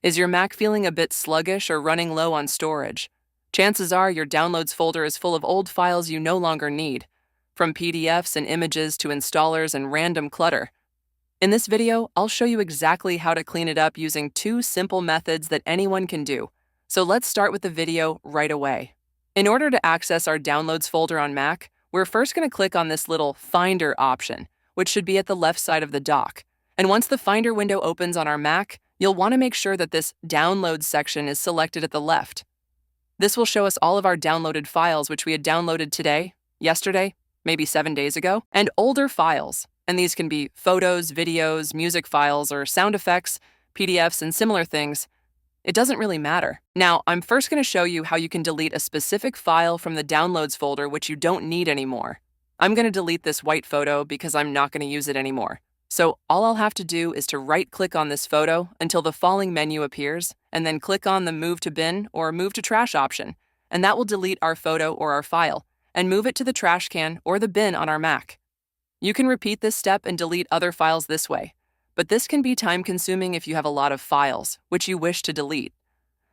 Is your Mac feeling a bit sluggish or running low on storage? Chances are your Downloads folder is full of old files you no longer need, from PDFs and images to installers and random clutter. In this video, I'll show you exactly how to clean it up using 2 simple methods that anyone can do. So let's start with the video right away. In order to access our Downloads folder on Mac, we're first going to click on this little Finder option, which should be at the left side of the dock. And once the Finder window opens on our Mac, you'll want to make sure that this Downloads section is selected at the left. This will show us all of our downloaded files which we had downloaded today, yesterday, maybe 7 days ago, and older files. And these can be photos, videos, music files, or sound effects, PDFs, and similar things. It doesn't really matter. Now, I'm first going to show you how you can delete a specific file from the Downloads folder which you don't need anymore. I'm going to delete this white photo because I'm not going to use it anymore. So all I'll have to do is to right-click on this photo until the following menu appears, and then click on the Move to Bin or Move to Trash option, and that will delete our photo or our file, and move it to the trash can or the bin on our Mac. You can repeat this step and delete other files this way, but this can be time-consuming if you have a lot of files, which you wish to delete.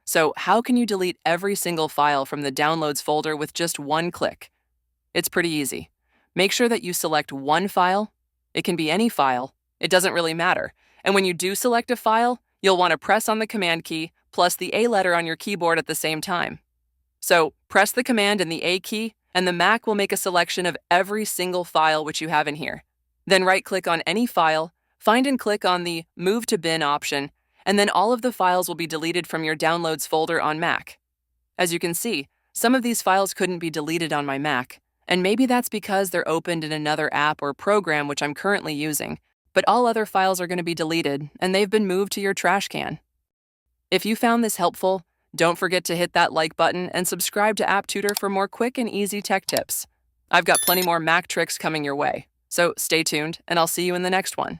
So how can you delete every single file from the Downloads folder with just one click? It's pretty easy. Make sure that you select one file. It can be any file. It doesn't really matter. And when you do select a file, you'll want to press on the Command key plus the A letter on your keyboard at the same time. So press the Command and the A key, and the Mac will make a selection of every single file which you have in here. Then right-click on any file, find and click on the Move to Bin option, and then all of the files will be deleted from your Downloads folder on Mac. As you can see, some of these files couldn't be deleted on my Mac, and maybe that's because they're opened in another app or program which I'm currently using, but all other files are going to be deleted, and they've been moved to your trash can. If you found this helpful, don't forget to hit that like button and subscribe to App Tutor for more quick and easy tech tips. I've got plenty more Mac tricks coming your way, so stay tuned, and I'll see you in the next one.